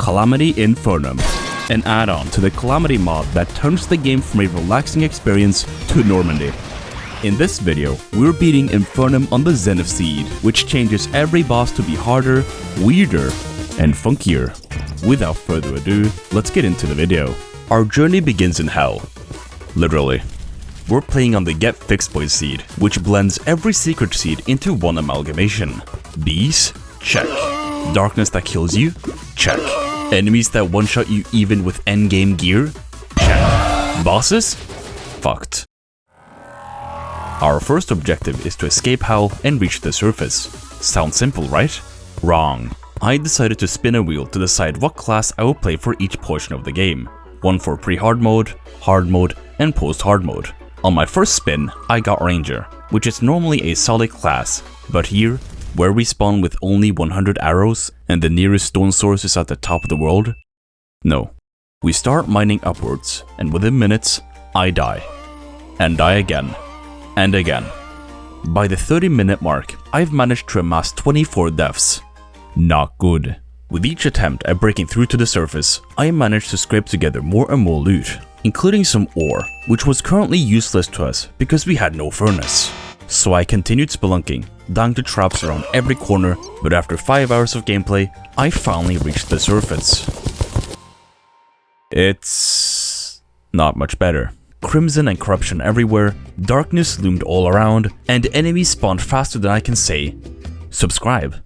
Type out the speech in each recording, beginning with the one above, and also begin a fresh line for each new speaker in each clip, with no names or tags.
Calamity Infernum, an add-on to the Calamity mod that turns the game from a relaxing experience to Normandy. In this video, we're beating Infernum on the Zenith Seed, which changes every boss to be harder, weirder, and funkier. Without further ado, let's get into the video. Our journey begins in hell. Literally. We're playing on the Get Fixed Boy seed, which blends every secret seed into one amalgamation. Bees? Check. Darkness that kills you? Check. Enemies that one-shot you even with endgame gear? Check. Bosses? Fucked. Our first objective is to escape hell and reach the surface. Sounds simple, right? Wrong. I decided to spin a wheel to decide what class I will play for each portion of the game. One for pre-hard mode, hard mode, and post-hard mode. On my first spin, I got Ranger, which is normally a solid class, but here, where we spawn with only 100 arrows and the nearest stone source is at the top of the world, no. We start mining upwards, and within minutes, I die. And die again. And again. By the 30-minute mark, I've managed to amass 24 deaths. Not good. With each attempt at breaking through to the surface, I managed to scrape together more and more loot, including some ore, which was currently useless to us because we had no furnace. So I continued spelunking, dying to traps around every corner, but after 5 hours of gameplay, I finally reached the surface. It's not much better. Crimson and corruption everywhere, darkness loomed all around, and enemies spawned faster than I can say, subscribe.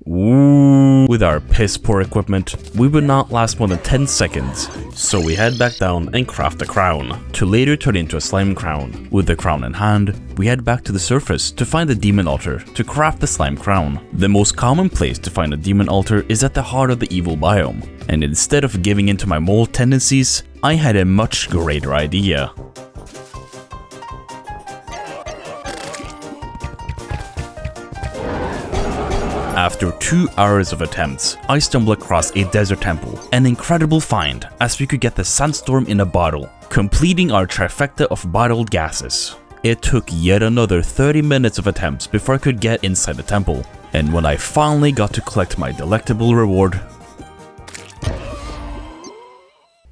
Ooh. With our piss poor equipment, we would not last more than 10 seconds, so we head back down and craft a crown, to later turn into a slime crown. With the crown in hand, we head back to the surface to find the demon altar to craft the slime crown. The most common place to find a demon altar is at the heart of the evil biome, and instead of giving in to my mold tendencies, I had a much greater idea. After 2 hours of attempts, I stumbled across a desert temple, an incredible find as we could get the sandstorm in a bottle, completing our trifecta of bottled gases. It took yet another 30 minutes of attempts before I could get inside the temple, and when I finally got to collect my delectable reward,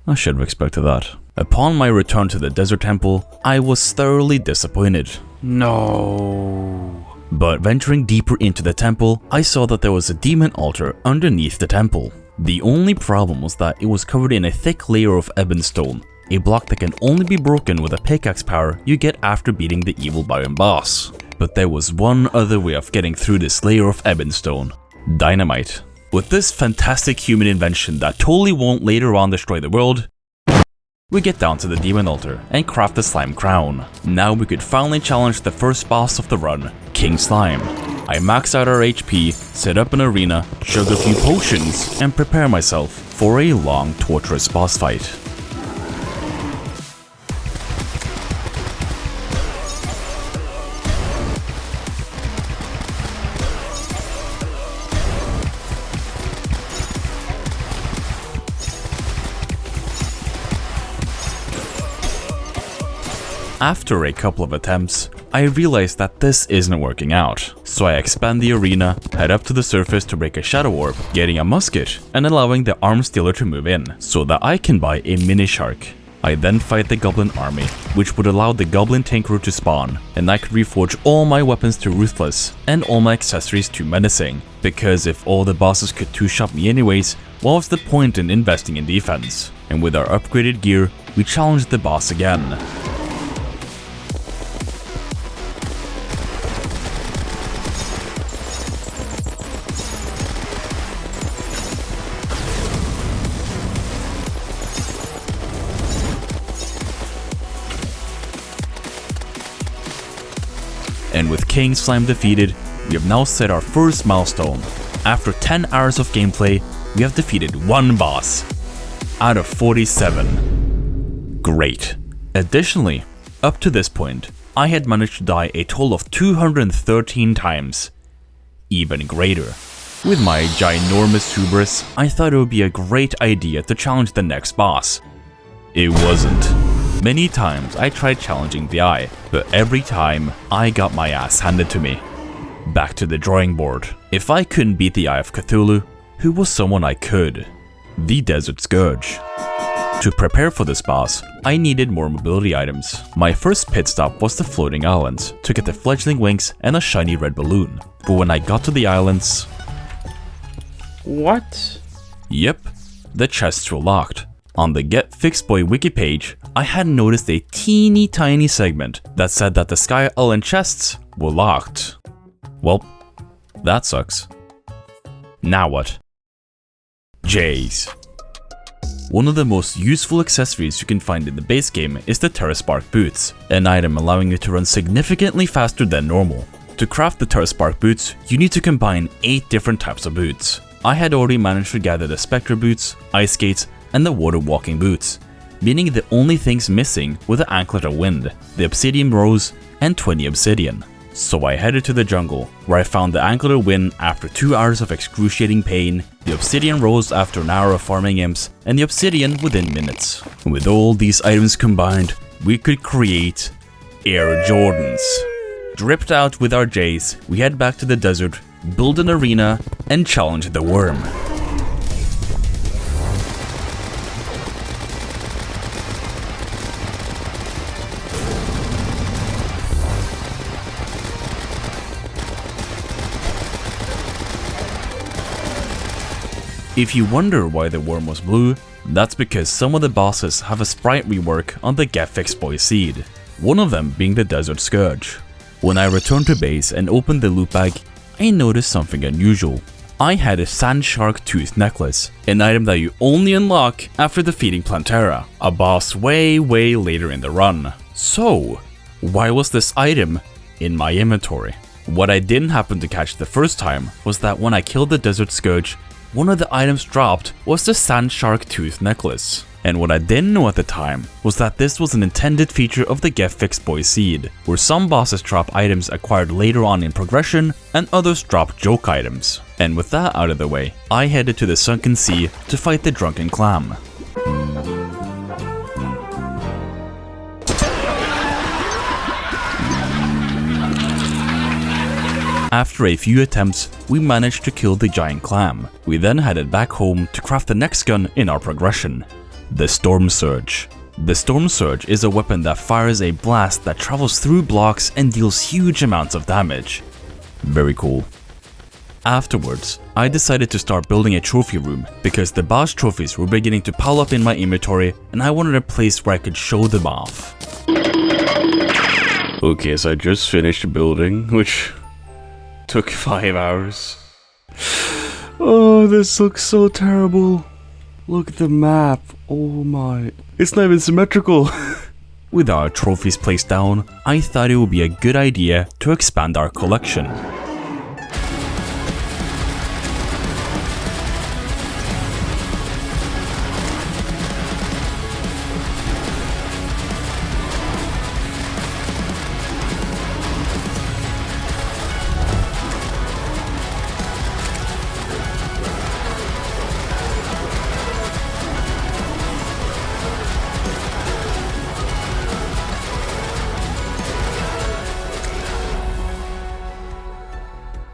I should have expected that. Upon my return to the desert temple, I was thoroughly disappointed. No. But venturing deeper into the temple, I saw that there was a demon altar underneath the temple. The only problem was that it was covered in a thick layer of ebon stone, a block that can only be broken with a pickaxe power you get after beating the evil biome boss. But there was one other way of getting through this layer of ebon stone: dynamite. With this fantastic human invention that totally won't later on destroy the world, we get down to the demon altar and craft the slime crown. Now we could finally challenge the first boss of the run, King Slime. I max out our HP, set up an arena, chug a few potions, and prepare myself for a long, torturous boss fight. After a couple of attempts, I realized that this isn't working out, so I expand the arena, head up to the surface to break a shadow orb, getting a musket, and allowing the arms dealer to move in, so that I can buy a mini shark. I then fight the goblin army, which would allow the goblin tinkerer to spawn, and I could reforge all my weapons to ruthless, and all my accessories to menacing, because if all the bosses could two-shot me anyways, what was the point in investing in defense? And with our upgraded gear, we challenged the boss again. And with King Slime defeated, we have now set our first milestone. After 10 hours of gameplay, we have defeated one boss out of 47. Great. Additionally, up to this point, I had managed to die a total of 213 times. Even greater. With my ginormous hubris, I thought it would be a great idea to challenge the next boss. It wasn't. Many times I tried challenging the Eye, but every time I got my ass handed to me. Back to the drawing board. If I couldn't beat the Eye of Cthulhu, who was someone I could? the Desert Scourge. To prepare for this boss, I needed more mobility items. My first pit stop was the floating islands, to get the fledgling wings and a shiny red balloon. But when I got to the islands...
What?
Yep, the chests were locked. On the Get Fixed Boy wiki page, I had noticed a teeny tiny segment that said that the Sky Island chests were locked. Well, that sucks. Now what? Jays. One of the most useful accessories you can find in the base game is the Terraspark boots, an item allowing you to run significantly faster than normal. To craft the Terraspark boots, you need to combine 8 different types of boots. I had already managed to gather the Spectre boots, Ice Skates, and the Water Walking boots, meaning the only things missing were the Anklet of Wind, the Obsidian Rose, and 20 Obsidian. So I headed to the jungle, where I found the Anklet of Wind after 2 hours of excruciating pain, the Obsidian Rose after an hour of farming imps, and the Obsidian within minutes. With all these items combined, we could create Air Jordans. Dripped out with our Jays, we head back to the desert, build an arena, and challenge the worm. If you wonder why the worm was blue, that's because some of the bosses have a sprite rework on the Get Fixed Boy seed, one of them being the Desert Scourge. When I returned to base and opened the loot bag, I noticed something unusual. I had a Sand Shark Tooth necklace, an item that you only unlock after defeating Plantera, a boss way later in the run. So, why was this item in my inventory? What I didn't happen to catch the first time was that when I killed the Desert Scourge, one of the items dropped was the Sand Shark Tooth necklace. And what I didn't know at the time was that this was an intended feature of the Get Fixed Boy seed, where some bosses drop items acquired later on in progression and others drop joke items. And with that out of the way, I headed to the Sunken Sea to fight the Drunken Clam. After a few attempts, we managed to kill the giant clam. We then headed back home to craft the next gun in our progression, the Storm Surge. The Storm Surge is a weapon that fires a blast that travels through blocks and deals huge amounts of damage. Very cool. Afterwards, I decided to start building a trophy room because the boss trophies were beginning to pile up in my inventory and I wanted a place where I could show them off. Okay, so I just finished building, which took 5 hours. Oh, this looks so terrible. Look at the map. Oh my. It's not even symmetrical. With our trophies placed down, I thought it would be a good idea to expand our collection.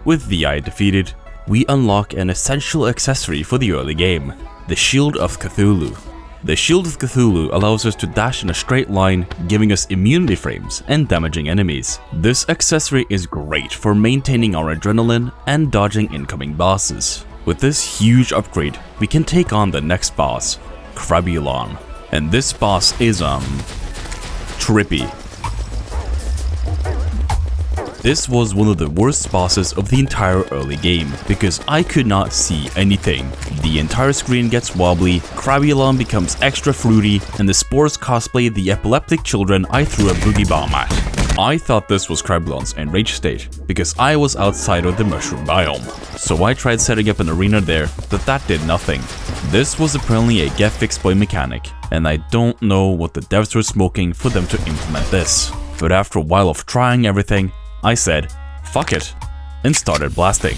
With the eye defeated, we unlock an essential accessory for the early game, the Shield of Cthulhu. The Shield of Cthulhu allows us to dash in a straight line, giving us immunity frames and damaging enemies. This accessory is great for maintaining our adrenaline and dodging incoming bosses. With this huge upgrade, we can take on the next boss, Crabulon. And this boss is, trippy. This was one of the worst bosses of the entire early game, because I could not see anything. The entire screen gets wobbly, Crabulon becomes extra fruity, and the spores cosplay the epileptic children I threw a boogie bomb at. I thought this was Crabulon's enraged state, because I was outside of the mushroom biome. So I tried setting up an arena there, but that did nothing. This was apparently a Get Fixed Boy mechanic, and I don't know what the devs were smoking for them to implement this. But after a while of trying everything, I said, fuck it, and started blasting.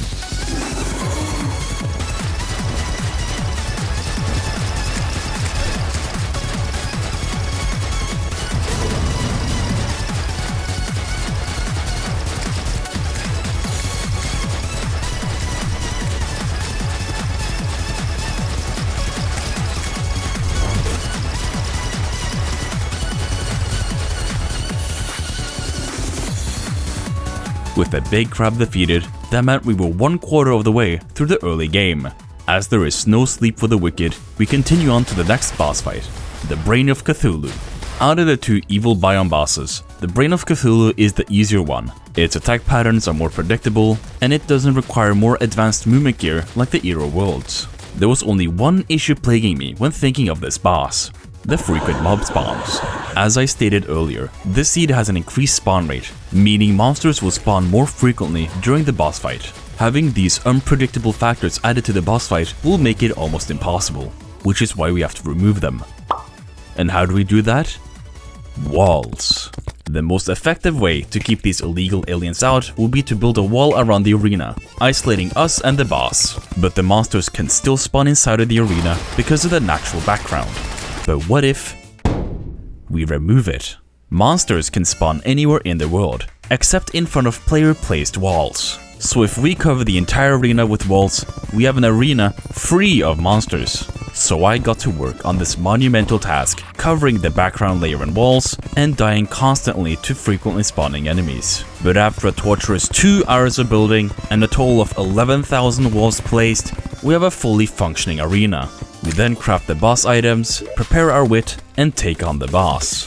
With the big crab defeated, that meant we were 1/4 of the way through the early game. As there is no sleep for the wicked, we continue on to the next boss fight, the Brain of Cthulhu. Out of the 2 evil biome bosses, the Brain of Cthulhu is the easier one. Its attack patterns are more predictable, and it doesn't require more advanced movement gear like the Eero worlds. There was only one issue plaguing me when thinking of this boss: the frequent mob spawns. As I stated earlier, this seed has an increased spawn rate, meaning monsters will spawn more frequently during the boss fight. Having these unpredictable factors added to the boss fight will make it almost impossible, which is why we have to remove them. And how do we do that? Walls. The most effective way to keep these illegal aliens out will be to build a wall around the arena, isolating us and the boss. But the monsters can still spawn inside of the arena because of the natural background. But what if we remove it? Monsters can spawn anywhere in the world, except in front of player-placed walls. So if we cover the entire arena with walls, we have an arena free of monsters. So I got to work on this monumental task, covering the background layer and walls, and dying constantly to frequently spawning enemies. But after a torturous 2 hours of building, and a total of 11,000 walls placed, we have a fully functioning arena. We then craft the boss items, prepare our wit, and take on the boss.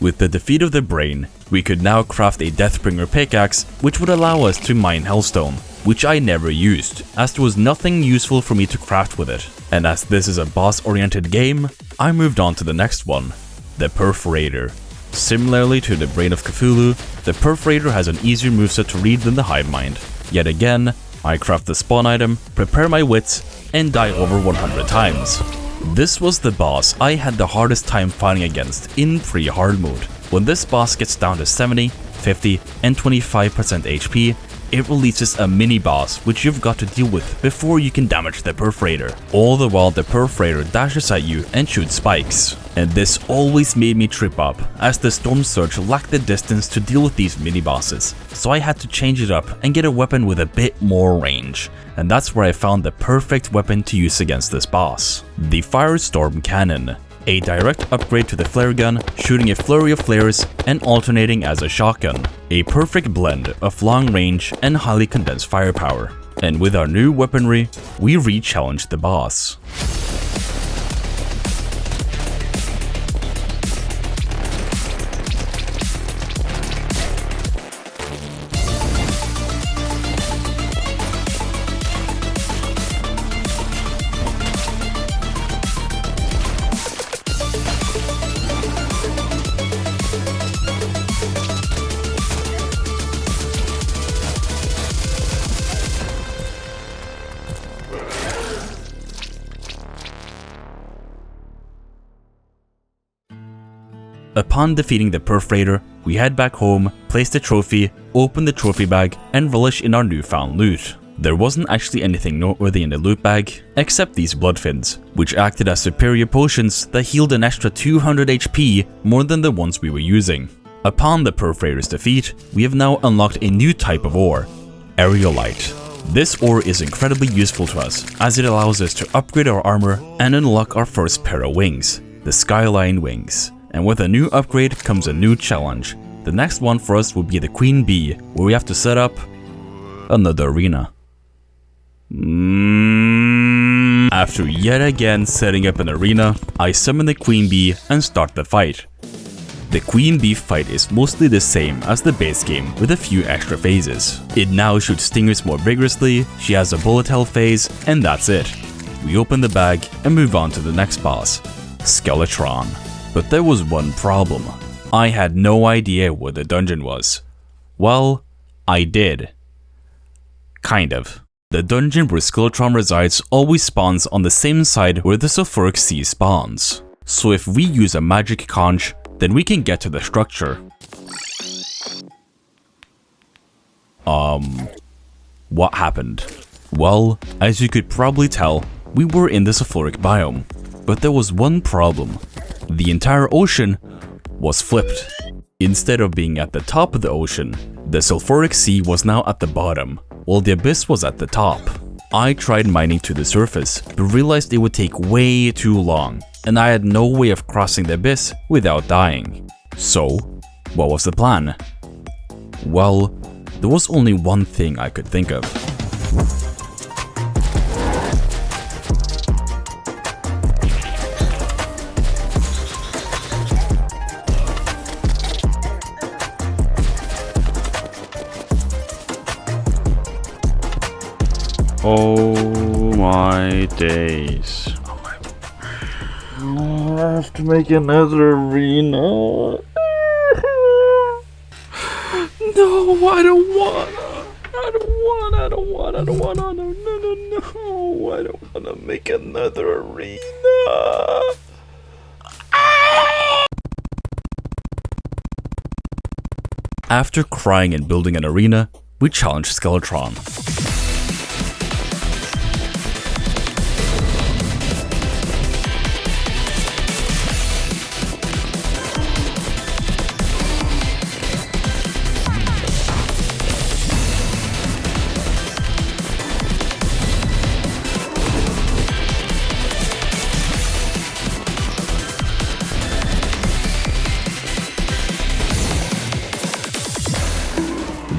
With the defeat of the Brain, we could now craft a Deathbringer pickaxe, which would allow us to mine Hellstone, which I never used, as there was nothing useful for me to craft with it. And as this is a boss-oriented game, I moved on to the next one, the Perforator. Similarly to the Brain of Cthulhu, the Perforator has an easier moveset to read than the Hive Mind. Yet again, I craft the spawn item, prepare my wits, and die over 100 times. This was the boss I had the hardest time fighting against in pre-hard mode. When this boss gets down to 70, 50, and 25% HP, it releases a mini-boss which you've got to deal with before you can damage the Perforator. All the while the Perforator dashes at you and shoots spikes. And this always made me trip up, as the Storm Surge lacked the distance to deal with these mini-bosses, so I had to change it up and get a weapon with a bit more range. And that's where I found the perfect weapon to use against this boss, the Firestorm Cannon. A direct upgrade to the flare gun, shooting a flurry of flares and alternating as a shotgun. A perfect blend of long range and highly condensed firepower. And with our new weaponry, we re-challenged the boss. Upon defeating the Perforator, we head back home, place the trophy, open the trophy bag, and relish in our newfound loot. There wasn't actually anything noteworthy in the loot bag, except these blood fins, which acted as superior potions that healed an extra 200 HP more than the ones we were using. Upon the Perforator's defeat, we have now unlocked a new type of ore, Aerolite. This ore is incredibly useful to us, as it allows us to upgrade our armor and unlock our first pair of wings, the Skyline Wings. And with a new upgrade comes a new challenge. The next one for us will be the Queen Bee, where we have to set up another arena. After yet again setting up an arena, I summon the Queen Bee and start the fight. The Queen Bee fight is mostly the same as the base game with a few extra phases. It now shoots stingers more vigorously, she has a bullet hell phase, and that's it. We open the bag and move on to the next boss, Skeletron. But there was one problem. I had no idea where the dungeon was. Well, I did. Kind of. The dungeon where Skeletron resides always spawns on the same side where the sulfuric sea spawns. So if we use a magic conch, then we can get to the structure. What happened? Well, as you could probably tell, we were in the sulfuric biome, but there was one problem. The entire ocean was flipped. Instead of being at the top of the ocean, the sulfuric sea was now at the bottom, while the abyss was at the top. I tried mining to the surface, but realized it would take way too long, and I had no way of crossing the abyss without dying. So, what was the plan? Well, there was only one thing I could think of.
Oh my days. Oh, I have to make another arena. No, I don't wanna, no, I don't wanna make another arena.
After crying and building an arena, we challenged Skeletron.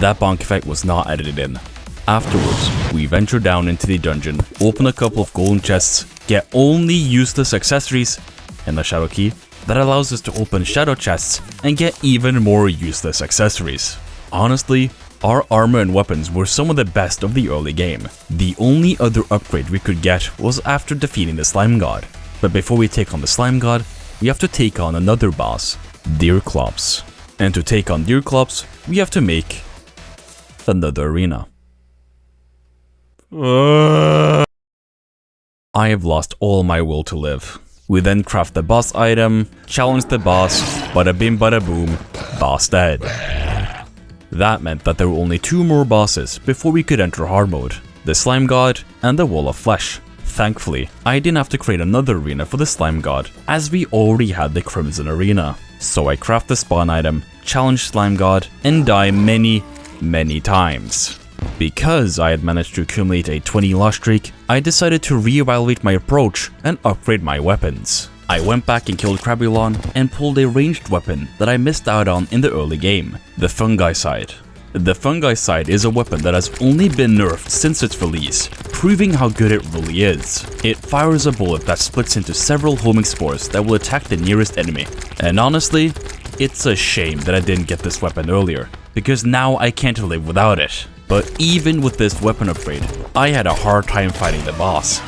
That bonk effect was not edited in. Afterwards, we venture down into the dungeon, open a couple of golden chests, get only useless accessories, and a shadow key that allows us to open shadow chests and get even more useless accessories. Honestly, our armor and weapons were some of the best of the early game. The only other upgrade we could get was after defeating the slime god. But before we take on the slime god, we have to take on another boss, Deerclops. And to take on Deerclops, we have to make another arena. I have lost all my will to live. We then craft the boss item, challenge the boss, bada bim bada boom, boss dead. That meant that there were only 2 more bosses before we could enter hard mode, the slime god and the wall of flesh. Thankfully, I didn't have to create another arena for the slime god, as we already had the crimson arena. So I craft the spawn item, challenge slime god, and die many times. Because I had managed to accumulate a 20 loss streak, I decided to reevaluate my approach and upgrade my weapons. I went back and killed Crabulon and pulled a ranged weapon that I missed out on in the early game, the Fungicide. The Fungicide is a weapon that has only been nerfed since its release, proving how good it really is. It fires a bullet that splits into several homing spores that will attack the nearest enemy. And honestly, it's a shame that I didn't get this weapon earlier, because now I can't live without it. But even with this weapon upgrade, I had a hard time fighting the boss.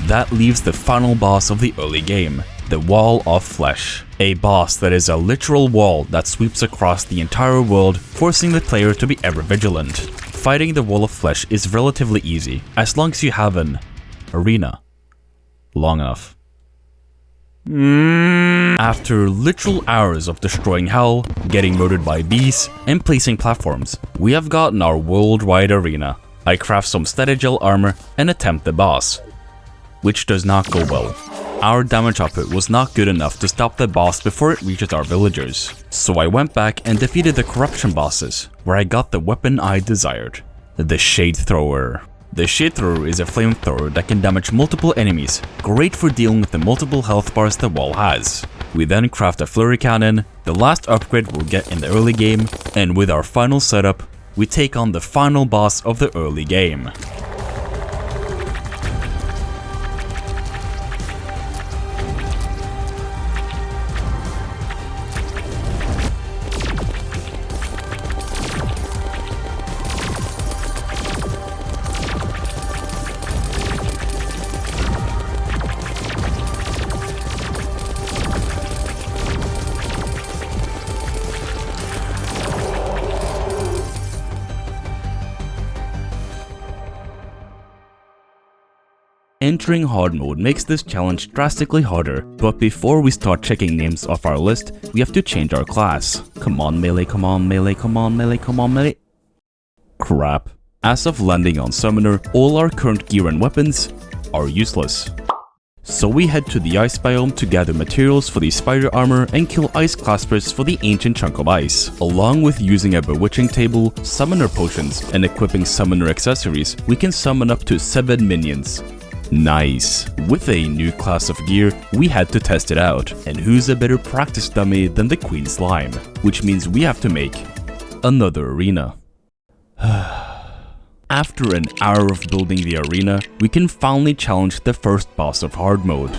That leaves the final boss of the early game, the Wall of Flesh. A boss that is a literal wall that sweeps across the entire world, forcing the player to be ever vigilant. Fighting the Wall of Flesh is relatively easy, as long as you have an arena long enough. After literal hours of destroying hell, getting murdered by beasts, and placing platforms, we have gotten our worldwide arena. I craft some Statagel armor and attempt the boss, which does not go well. Our damage output was not good enough to stop the boss before it reaches our villagers. So I went back and defeated the corruption bosses, where I got the weapon I desired, the Shade Thrower. The Shade Thrower is a flamethrower that can damage multiple enemies, great for dealing with the multiple health bars the wall has. We then craft a Flurry Cannon, the last upgrade we'll get in the early game, and with our final setup, we take on the final boss of the early game. Entering hard mode makes this challenge drastically harder, but before we start checking names off our list, we have to change our class. Come on melee, come on melee, come on melee, come on melee. Crap. As of landing on Summoner, all our current gear and weapons are useless. So we head to the ice biome to gather materials for the spider armor and kill ice claspers for the ancient chunk of ice. Along with using a bewitching table, summoner potions, and equipping summoner accessories, we can summon up to 7 minions. Nice. With a new class of gear, we had to test it out. And who's a better practice dummy than the Queen Slime? Which means we have to make another arena. After an hour of building the arena, we can finally challenge the first boss of hard mode.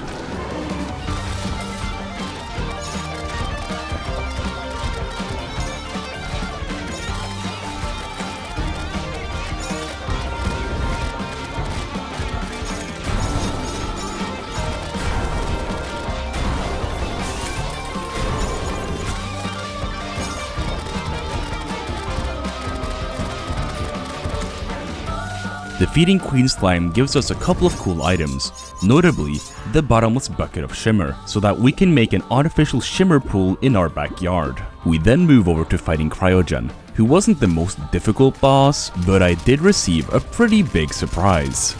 Defeating Queen Slime gives us a couple of cool items, notably the bottomless bucket of shimmer, so that we can make an artificial shimmer pool in our backyard. We then move over to fighting Cryogen, who wasn't the most difficult boss, but I did receive a pretty big surprise.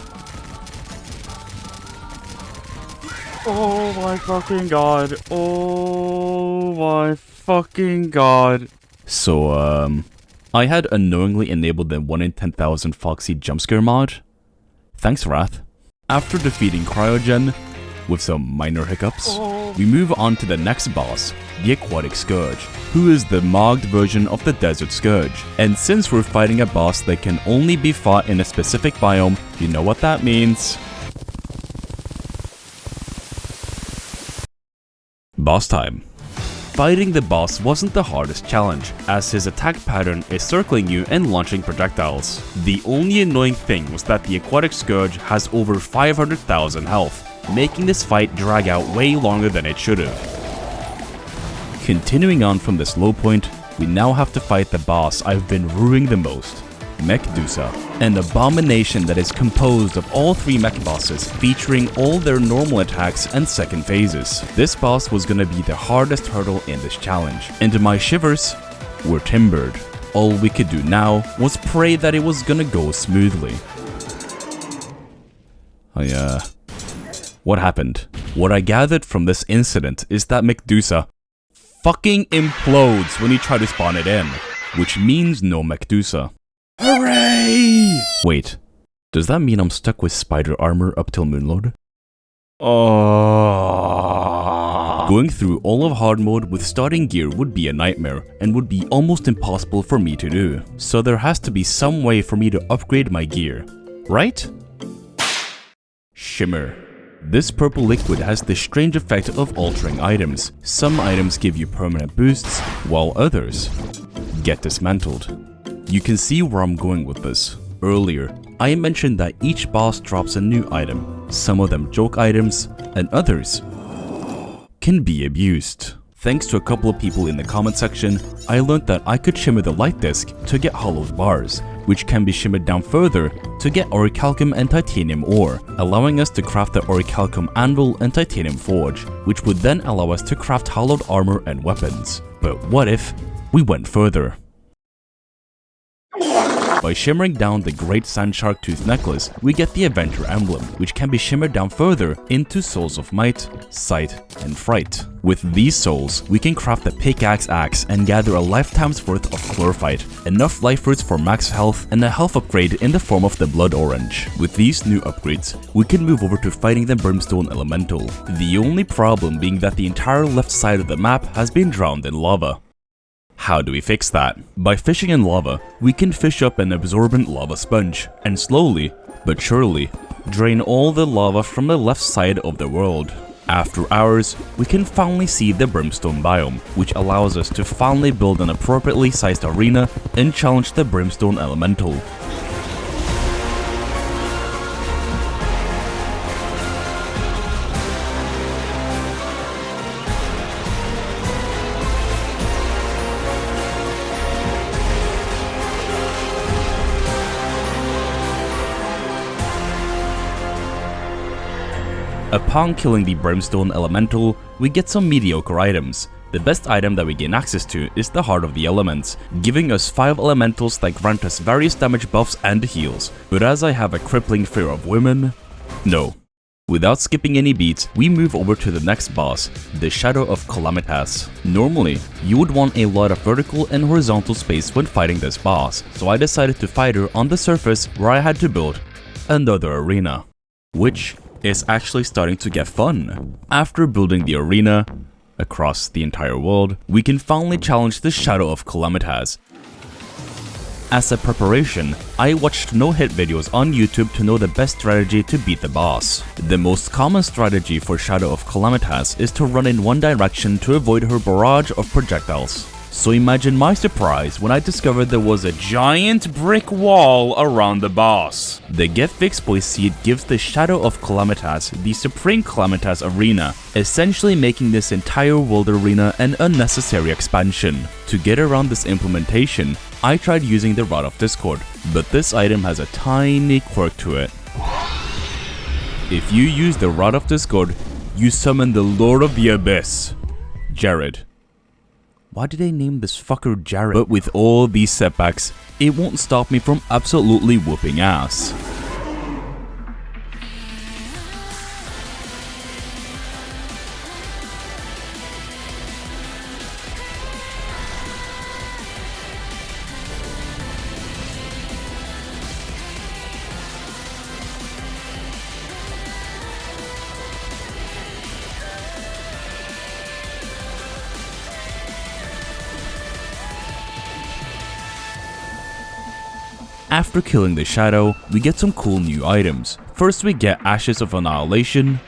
Oh my fucking god. Oh my fucking god.
So, I had unknowingly enabled the 1 in 10,000 Foxy jumpscare mod. Thanks, Wrath. After defeating Cryogen, with some minor hiccups, we move on to the next boss, the Aquatic Scourge, who is the mogged version of the Desert Scourge. And since we're fighting a boss that can only be fought in a specific biome, you know what that means. Boss time. Fighting the boss wasn't the hardest challenge, as his attack pattern is circling you and launching projectiles. The only annoying thing was that the Aquatic Scourge has over 500,000 health, making this fight drag out way longer than it should have. Continuing on from this low point, we now have to fight the boss I've been ruining the most, Medusa, an abomination that is composed of all 3 mech bosses, featuring all their normal attacks and second phases. This boss was gonna be the hardest hurdle in this challenge, and my shivers were timbered. All we could do now was pray that it was gonna go smoothly. What happened? What I gathered from this incident is that Medusa fucking implodes when you try to spawn it in, which means no Medusa. Hooray! Wait, does that mean I'm stuck with spider armor up till Moonlord? Going through all of hard mode with starting gear would be a nightmare and would be almost impossible for me to do. So there has to be some way for me to upgrade my gear, right? Shimmer. This purple liquid has the strange effect of altering items. Some items give you permanent boosts, while others get dismantled. You can see where I'm going with this. Earlier, I mentioned that each boss drops a new item. Some of them joke items, and others can be abused. Thanks to a couple of people in the comment section, I learned that I could shimmer the light disc to get hollowed bars, which can be shimmered down further to get orichalcum and titanium ore, allowing us to craft the orichalcum anvil and titanium forge, which would then allow us to craft hollowed armor and weapons. But what if we went further? By shimmering down the Great Sandshark Tooth Necklace, we get the Avenger Emblem, which can be shimmered down further into Souls of Might, Sight, and Fright. With these souls, we can craft the Pickaxe Axe and gather a lifetime's worth of Chlorophyte, enough life roots for max health, and a health upgrade in the form of the Blood Orange. With these new upgrades, we can move over to fighting the Brimstone Elemental. The only problem being that the entire left side of the map has been drowned in lava. How do we fix that? By fishing in lava, we can fish up an absorbent lava sponge, and slowly, but surely, drain all the lava from the left side of the world. After hours, we can finally see the Brimstone biome, which allows us to finally build an appropriately sized arena and challenge the Brimstone Elemental. Upon killing the Brimstone Elemental, we get some mediocre items. The best item that we gain access to is the Heart of the Elements, giving us 5 elementals that grant us various damage buffs and heals. But as I have a crippling fear of women, no. Without skipping any beats, we move over to the next boss, the Shadow of Calamitas. Normally, you would want a lot of vertical and horizontal space when fighting this boss, so I decided to fight her on the surface where I had to build another arena, which is actually starting to get fun. After building the arena across the entire world, we can finally challenge the Shadow of Calamitas. As a preparation, I watched no-hit videos on YouTube to know the best strategy to beat the boss. The most common strategy for Shadow of Calamitas is to run in one direction to avoid her barrage of projectiles. So imagine my surprise when I discovered there was a giant brick wall around the boss. The Get Fixed Boy seed gives the Shadow of Calamitas the Supreme Calamitas arena, essentially making this entire world arena an unnecessary expansion. To get around this implementation, I tried using the Rod of Discord, but this item has a tiny quirk to it. If you use the Rod of Discord, you summon the Lord of the Abyss, Jared. Why did they name this fucker Jared? But with all these setbacks, it won't stop me from absolutely whooping ass. After killing the Shadow, we get some cool new items. First we get Ashes of Annihilation.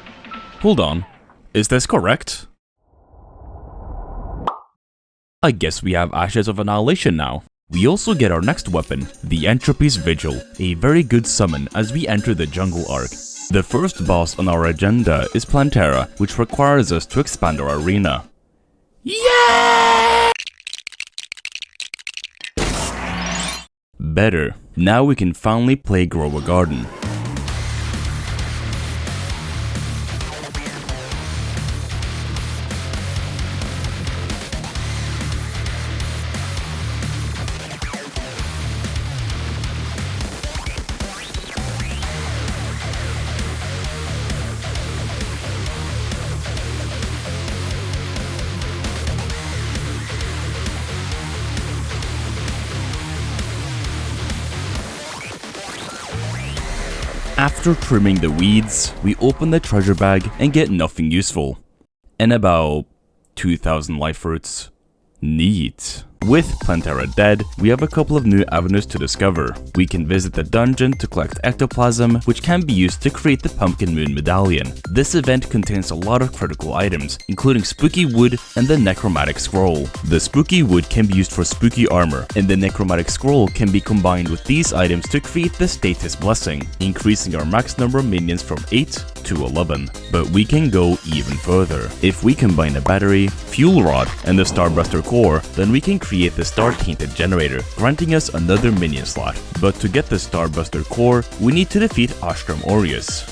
Hold on, is this correct? I guess we have Ashes of Annihilation now. We also get our next weapon, the Entropy's Vigil, a very good summon as we enter the jungle arc. The first boss on our agenda is Plantera, which requires us to expand our arena. Yeah! Better. Now we can finally play Grow a Garden. After trimming the weeds, we open the treasure bag and get nothing useful. And about 2,000 life fruits. Neat. With Plantera dead, we have a couple of new avenues to discover. We can visit the dungeon to collect ectoplasm, which can be used to create the Pumpkin Moon Medallion. This event contains a lot of critical items, including spooky wood and the necromantic scroll. The spooky wood can be used for spooky armor, and the necromantic scroll can be combined with these items to create the status blessing, increasing our max number of minions from 8 to 11. But we can go even further. If we combine a battery, fuel rod, and the Starbuster core, then we can create the Star Tainted Generator, granting us another minion slot. But to get the Starbuster core, we need to defeat Ostrom Aureus.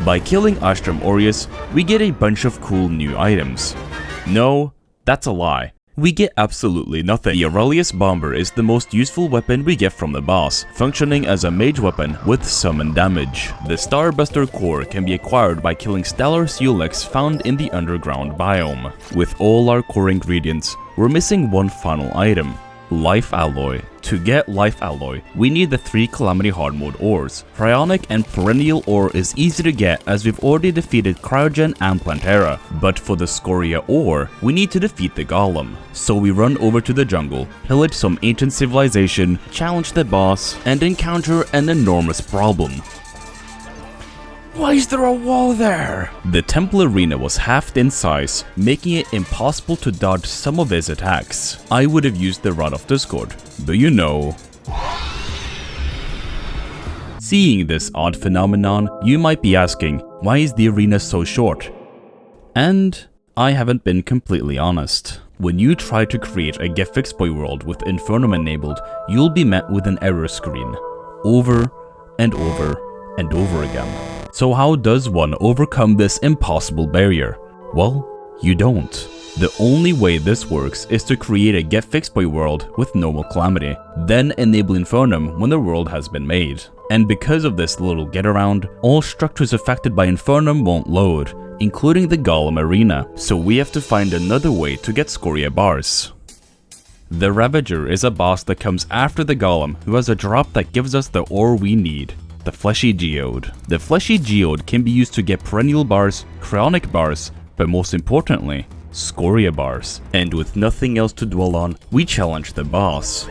By killing Ostrom Aureus, we get a bunch of cool new items. No, that's a lie. We get absolutely nothing. The Aurelius Bomber is the most useful weapon we get from the boss, functioning as a mage weapon with summon damage. The Starbuster core can be acquired by killing Stellar Culex found in the underground biome. With all our core ingredients, we're missing one final item, Life Alloy. To get Life Alloy, we need the 3 Calamity hardmode ores. Cryonic and Perennial ore is easy to get as we've already defeated Cryogen and Plantera, but for the Scoria ore, we need to defeat the Golem. So we run over to the jungle, pillage some ancient civilization, challenge the boss, and encounter an enormous problem. Why is there a wall there? The temple arena was halved in size, making it impossible to dodge some of his attacks. I would have used the Rod of Discord, but you know. Seeing this odd phenomenon, you might be asking, why is the arena so short? And I haven't been completely honest. When you try to create a Get Fixed Boy world with Infernum enabled, you'll be met with an error screen, over and over and over again. So how does one overcome this impossible barrier? Well, you don't. The only way this works is to create a Get Fixed Boy world with normal Calamity, then enable Infernum when the world has been made. And because of this little get around, all structures affected by Infernum won't load, including the Golem arena, so we have to find another way to get Scoria bars. The Ravager is a boss that comes after the Golem, who has a drop that gives us the ore we need, the Fleshy Geode. The Fleshy Geode can be used to get perennial bars, cryonic bars, but most importantly, Scoria bars. And with nothing else to dwell on, we challenge the boss.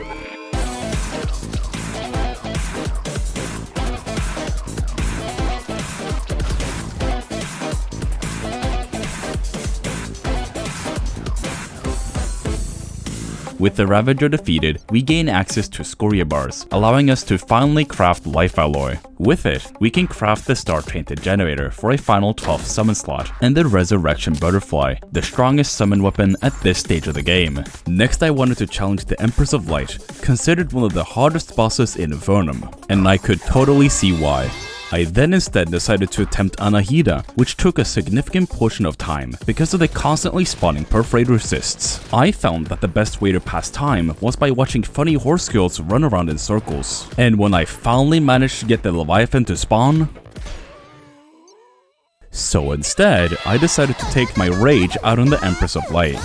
With the Ravager defeated, we gain access to Scoria bars, allowing us to finally craft Life Alloy. With it, we can craft the Star Tainted Generator for a final 12th summon slot, and the Resurrection Butterfly, the strongest summon weapon at this stage of the game. Next, I wanted to challenge the Empress of Light, considered one of the hardest bosses in Infernum, and I could totally see why. I then instead decided to attempt Anahida, which took a significant portion of time because of the constantly spawning Perforator assists. I found that the best way to pass time was by watching funny horse girls run around in circles. And when I finally managed to get the Leviathan to spawn, so instead, I decided to take my rage out on the Empress of Light.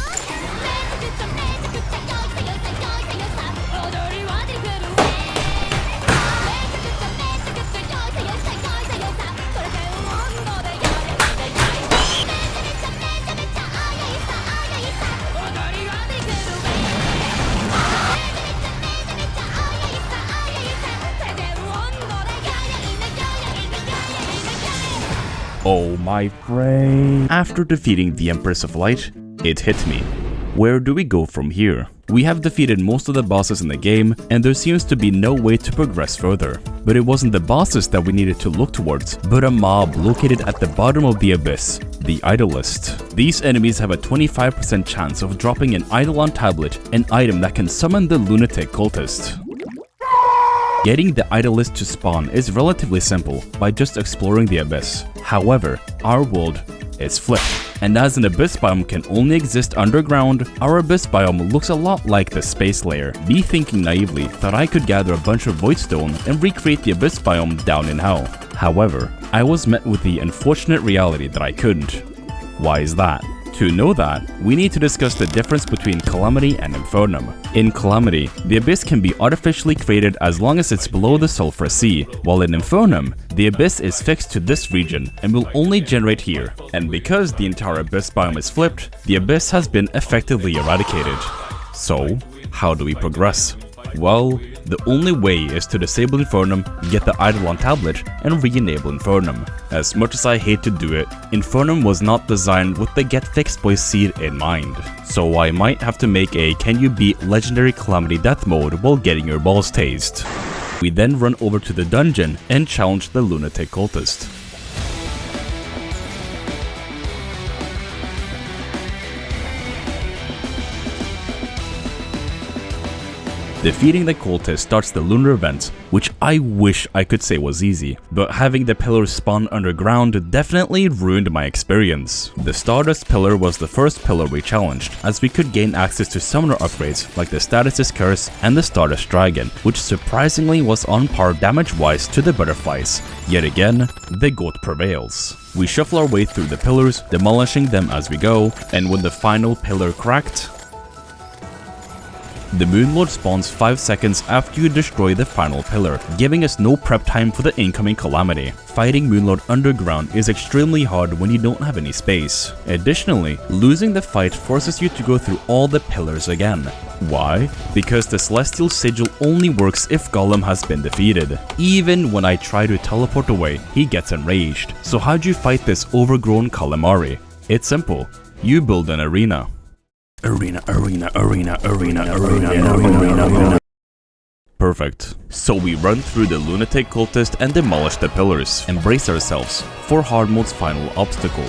Oh my brain. After defeating the Empress of Light, it hit me. Where do we go from here? We have defeated most of the bosses in the game, and there seems to be no way to progress further. But it wasn't the bosses that we needed to look towards, but a mob located at the bottom of the abyss, the Idolist. These enemies have a 25% chance of dropping an Eidolon tablet, an item that can summon the lunatic cultist. Getting the Idolist to spawn is relatively simple by just exploring the abyss. However, our world is flipped, and as an abyss biome can only exist underground, our abyss biome looks a lot like the space layer. Me thinking naively that I could gather a bunch of voidstone and recreate the abyss biome down in hell. However, I was met with the unfortunate reality that I couldn't. Why is that? To know that, we need to discuss the difference between Calamity and Infernum. In Calamity, the Abyss can be artificially created as long as it's below the Sulphur Sea, while in Infernum, the Abyss is fixed to this region and will only generate here. And because the entire Abyss biome is flipped, the Abyss has been effectively eradicated. So, how do we progress? Well, the only way is to disable Infernum, get the Eidolon tablet, and re-enable Infernum. As much as I hate to do it, Infernum was not designed with the Get Fixed Boy seed in mind. So I might have to make a can you beat legendary Calamity death mode while getting your balls tased. We then run over to the dungeon and challenge the lunatic cultist. Defeating the cultist starts the Lunar event, which I wish I could say was easy, but having the pillars spawn underground definitely ruined my experience. The Stardust pillar was the first pillar we challenged, as we could gain access to summoner upgrades like the Status's Curse and the Stardust Dragon, which surprisingly was on par damage-wise to the butterflies. Yet again, the goat prevails. We shuffle our way through the pillars, demolishing them as we go, and when the final pillar cracked, the Moonlord spawns 5 seconds after you destroy the final pillar, giving us no prep time for the incoming Calamity. Fighting Moonlord underground is extremely hard when you don't have any space. Additionally, losing the fight forces you to go through all the pillars again. Why? Because the Celestial Sigil only works if Golem has been defeated. Even when I try to teleport away, he gets enraged. So how'd you fight this overgrown Calamari? It's simple. You build an arena. Arena. Perfect. So we run through the lunatic cultist and demolish the pillars. Embrace ourselves for hard mode's final obstacle.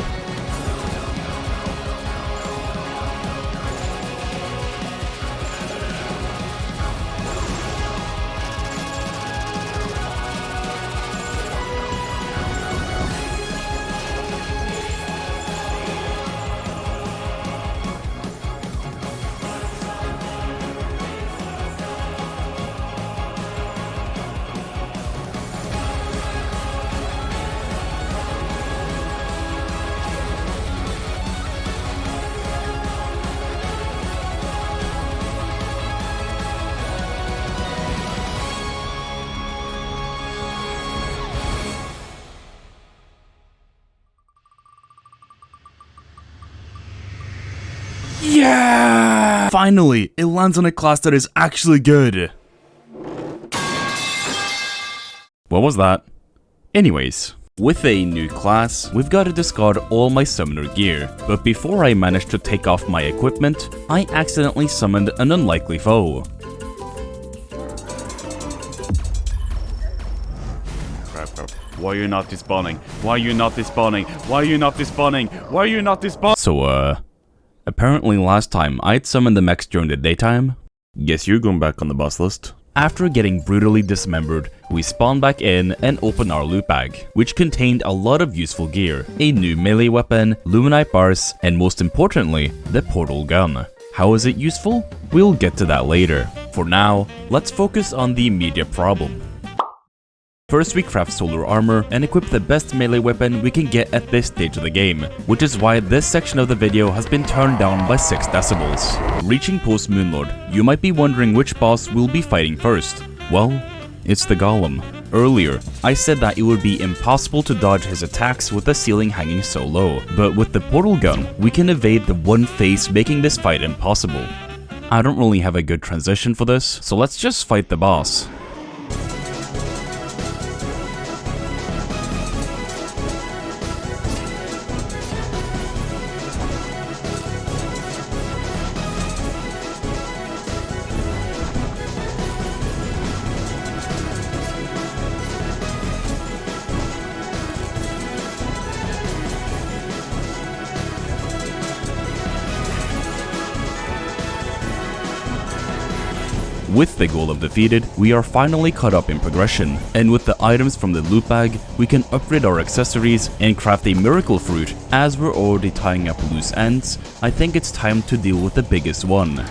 Yeah! Finally, it lands on a class that is actually good. What was that? Anyways, with a new class, we've got to discard all my summoner gear, but before I managed to take off my equipment, I accidentally summoned an unlikely foe. Crap. Why are you not despawning? Why are you not despawning? Why are you not despawning? Why are you not despawning? So, apparently last time I'd summoned the mechs during the daytime. Guess you're going back on the boss list. After getting brutally dismembered, we spawned back in and opened our loot bag, which contained a lot of useful gear, a new melee weapon, luminite bars, and most importantly, the portal gun. How is it useful? We'll get to that later. For now, let's focus on the immediate problem. First, we craft solar armor and equip the best melee weapon we can get at this stage of the game, which is why this section of the video has been turned down by 6 decibels. Reaching post Moonlord, you might be wondering which boss we'll be fighting first. Well, it's the Golem. Earlier, I said that it would be impossible to dodge his attacks with the ceiling hanging so low, but with the portal gun, we can evade the one face making this fight impossible. I don't really have a good transition for this, so let's just fight the boss. With the Golem defeated, we are finally caught up in progression, and with the items from the loot bag, we can upgrade our accessories and craft a miracle fruit. As we're already tying up loose ends, I think it's time to deal with the biggest one.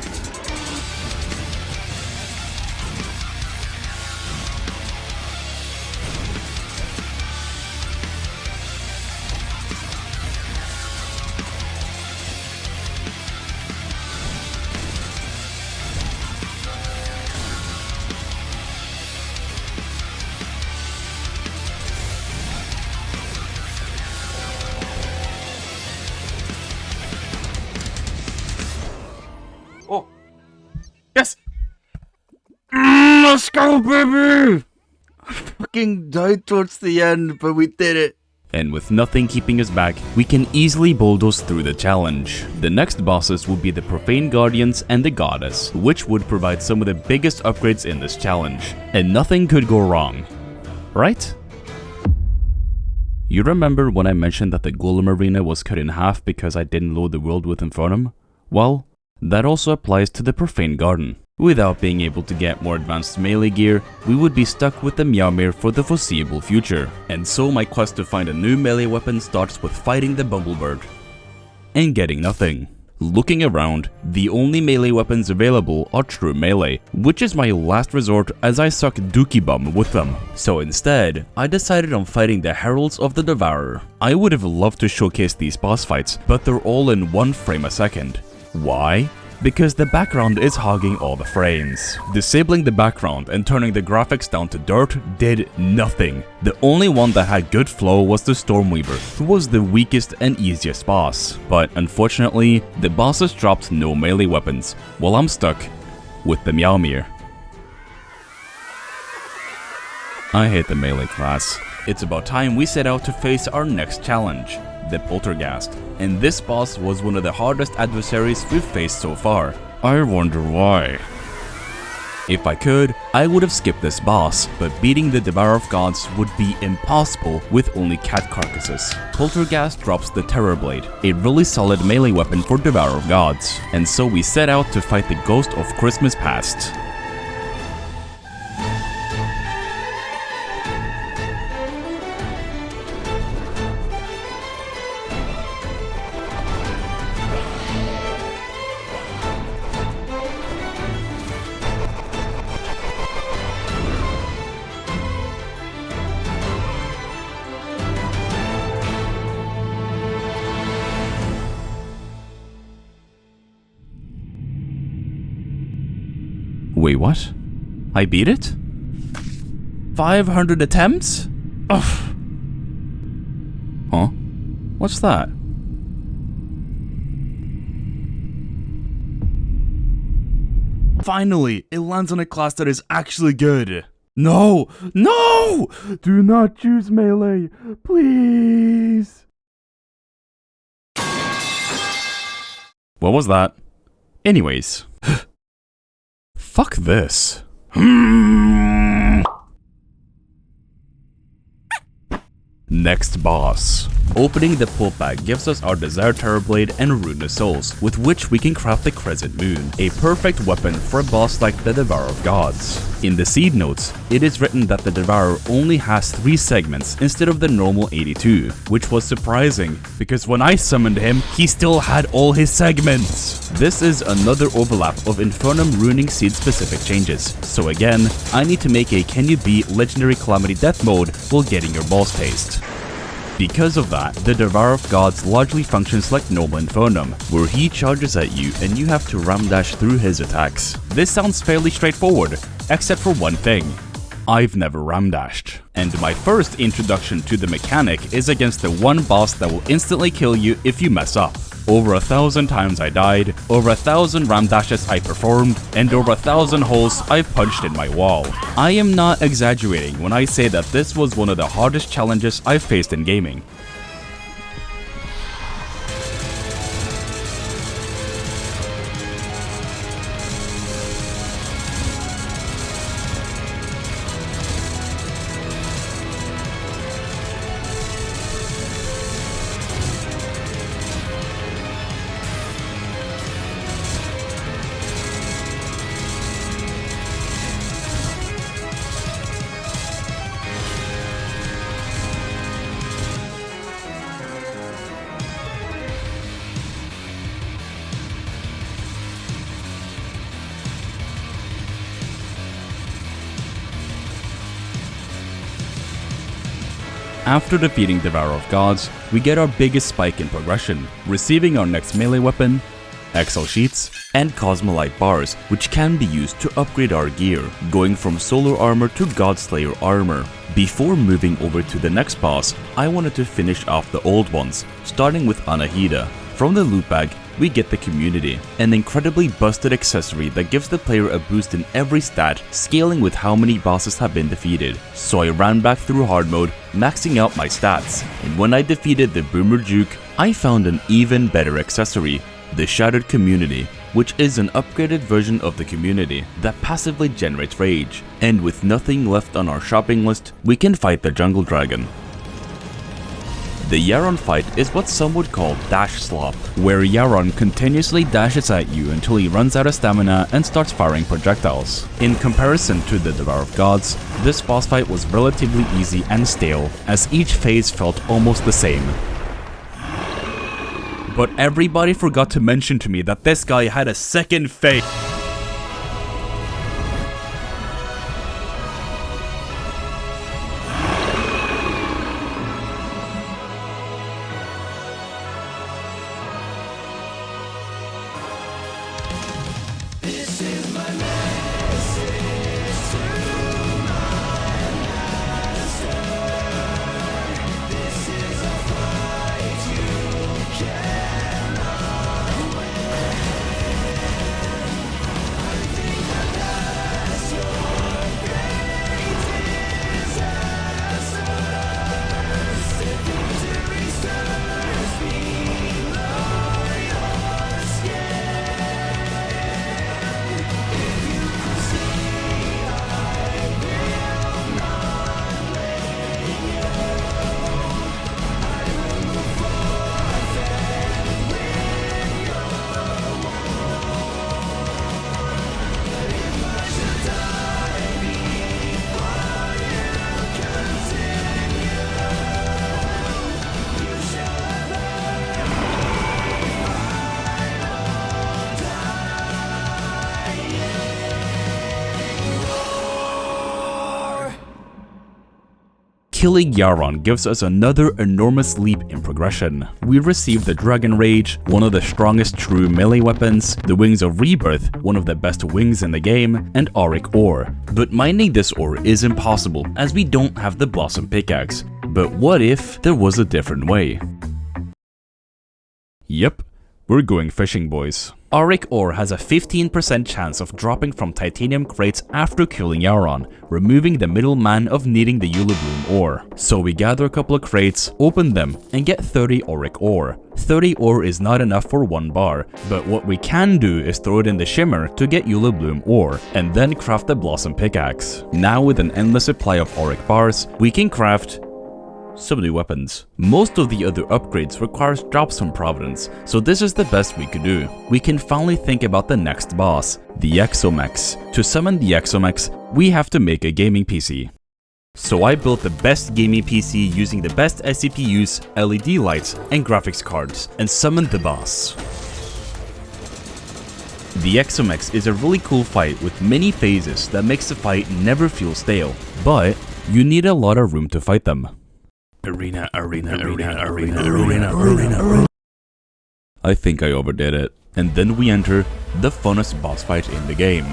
Oh. Yes! Let's go, baby! I fucking died towards the end, but we did it.
And with nothing keeping us back, we can easily bulldoze through the challenge. The next bosses will be the Profane Guardians and the Goddess, which would provide some of the biggest upgrades in this challenge. And nothing could go wrong. Right? You remember when I mentioned that the Golem arena was cut in half because I didn't load the world with Infernum? Well, that also applies to the Profane Garden. Without being able to get more advanced melee gear, we would be stuck with the Meowmere for the foreseeable future. And so my quest to find a new melee weapon starts with fighting the Bumblebird. And getting nothing. Looking around, the only melee weapons available are true melee, which is my last resort as I suck dookie bum with them. So instead, I decided on fighting the Heralds of the Devourer. I would have loved to showcase these boss fights, but they're all in 1 frame a second. Why? Because the background is hogging all the frames. Disabling the background and turning the graphics down to dirt did nothing. The only one that had good flow was the Stormweaver, who was the weakest and easiest boss. But unfortunately, the bosses dropped no melee weapons, while I'm stuck with the Meowmere. I hate the melee class. It's about time we set out to face our next challenge, the Poltergast. And this boss was one of the hardest adversaries we've faced so far. I wonder why. If I could, I would have skipped this boss, but beating the Devourer of Gods would be impossible with only cat carcasses. Poltergast drops the Terror Blade, a really solid melee weapon for Devourer of Gods, and so we set out to fight the ghost of Christmas past. Wait, what? I beat it? 500 attempts? Ugh. Huh? What's that? Finally, it lands on a class that is actually good. No! No! Do not choose melee, please! What was that? Anyways. Fuck this. Next boss. Opening the pulp bag gives us our Desire Terrorblade and Ruinous Souls, with which we can craft the Crescent Moon, a perfect weapon for a boss like the Devourer of Gods. In the seed notes, it is written that the Devourer only has 3 segments instead of the normal 82, which was surprising, because when I summoned him, he still had all his segments. This is another overlap of Infernum ruining seed specific changes, so again, I need to make a can you beat legendary Calamity death mode while getting your balls taste. Because of that, the Devourer of Gods largely functions like normal Infernum, where he charges at you and you have to ram dash through his attacks. This sounds fairly straightforward, except for one thing. I've never ram dashed. And my first introduction to the mechanic is against the one boss that will instantly kill you if you mess up. Over 1,000 times I died, over 1,000 ram dashes I performed, and over 1,000 holes I've punched in my wall. I am not exaggerating when I say that this was one of the hardest challenges I've faced in gaming. After defeating Devourer of Gods, we get our biggest spike in progression, receiving our next melee weapon, Excel Sheets, and Cosmolite Bars, which can be used to upgrade our gear, going from Solar Armor to Godslayer Armor. Before moving over to the next boss, I wanted to finish off the old ones, starting with Anahida. From the loot bag, we get the Community, an incredibly busted accessory that gives the player a boost in every stat, scaling with how many bosses have been defeated. So I ran back through hard mode, maxing out my stats, and when I defeated the Boomer Juke, I found an even better accessory, the Shattered Community, which is an upgraded version of the Community that passively generates rage, and with nothing left on our shopping list, we can fight the Jungle Dragon. The yharon fight is what some would call dash slop, where yharon continuously dashes at you until he runs out of stamina and starts firing projectiles. In comparison to the Devourer of Gods, this boss fight was relatively easy and stale, as each phase felt almost the same. But everybody forgot to mention to me that this guy had a second phase. Killing yharon gives us another enormous leap in progression. We receive the Dragon Rage, one of the strongest true melee weapons, the Wings of Rebirth, one of the best wings in the game, and Auric Ore. But mining this ore is impossible as we don't have the Blossom Pickaxe. But what if there was a different way? Yep, We're going fishing, boys. Auric ore has a 15% chance of dropping from titanium crates after killing yharon, removing the middleman of needing the Ulubloom ore. So we gather a couple of crates, open them, and get 30 auric ore. 30 ore is not enough for 1 bar, but what we can do is throw it in the shimmer to get Ulubloom ore, and then craft the blossom pickaxe. Now with an endless supply of auric bars, we can craft some new weapons. Most of the other upgrades requires drops from Providence, so this is the best we could do. We can finally think about the next boss, the Exomechs. To summon the Exomechs, we have to make a gaming PC. So I built the best gaming PC using the best SCPUs, LED lights, and graphics cards, and summoned the boss. The Exomechs is a really cool fight with many phases that makes the fight never feel stale, but you need a lot of room to fight them. Arena. I think I overdid it. And then we enter the funnest boss fight in the game.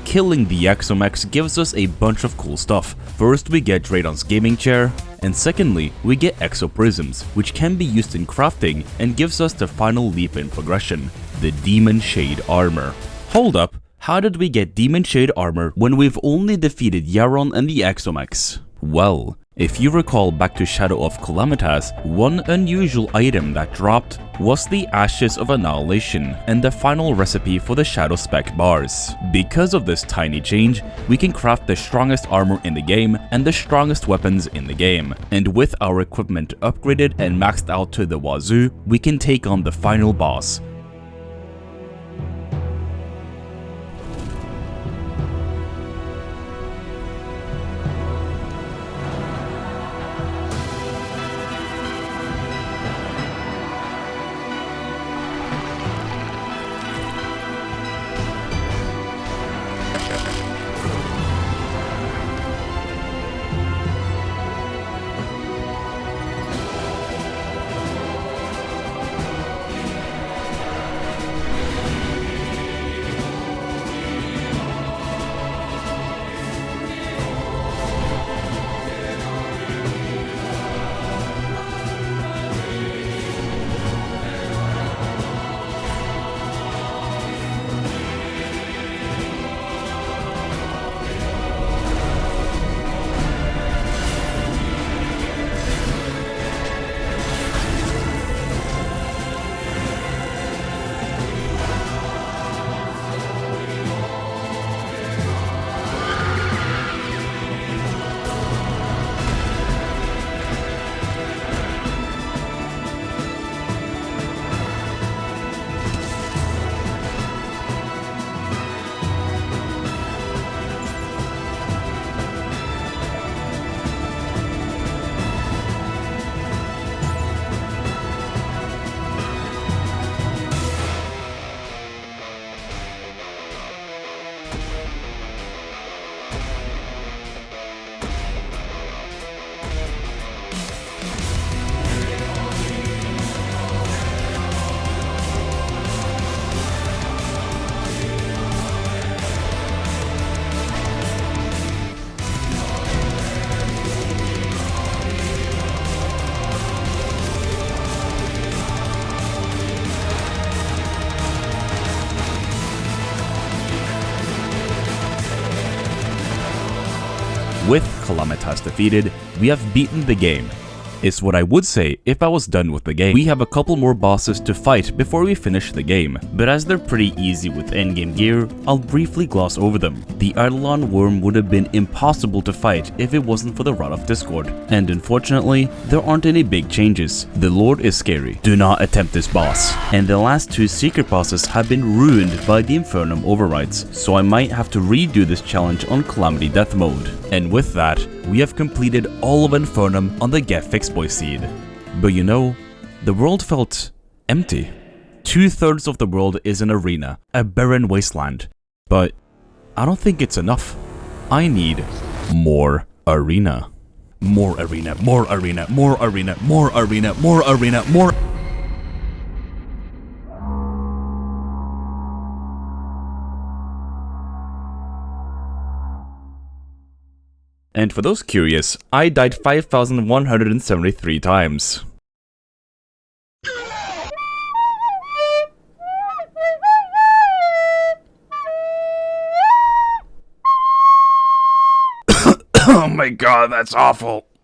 Killing the Exomechs gives us a bunch of cool stuff. First, we get Draydon's gaming chair, and secondly, we get Exoprisms, which can be used in crafting and gives us the final leap in progression, the Demon Shade Armor. Hold up, how did we get Demon Shade Armor when we've only defeated yharon and the Exomechs? Well, if you recall back to Shadow of Calamatas, one unusual item that dropped was the Ashes of Annihilation and the final recipe for the Shadow Spec bars. Because of this tiny change, we can craft the strongest armor in the game and the strongest weapons in the game. And with our equipment upgraded and maxed out to the wazoo, we can take on the final boss. With Calamitas defeated, we have beaten the game. is what I would say if I was done with the game. We have a couple more bosses to fight before we finish the game, but as they're pretty easy with endgame gear, I'll briefly gloss over them. The Eidolon worm would have been impossible to fight if it wasn't for the Rod of Discord, and unfortunately, there aren't any big changes. The Lord is scary. Do not attempt this boss. And the last two secret bosses have been ruined by the Infernum overrides, so I might have to redo this challenge on Calamity Death mode. And with that, we have completed all of Infernum on the Get Fixed Boy seed. But you know, the world felt empty. 2/3 of the world is an arena, a barren wasteland. But I don't think it's enough. I need more arena. More arena, more arena, more arena, more arena, more arena, more... And for those curious, I died 5,173 times.
Oh my god, that's awful.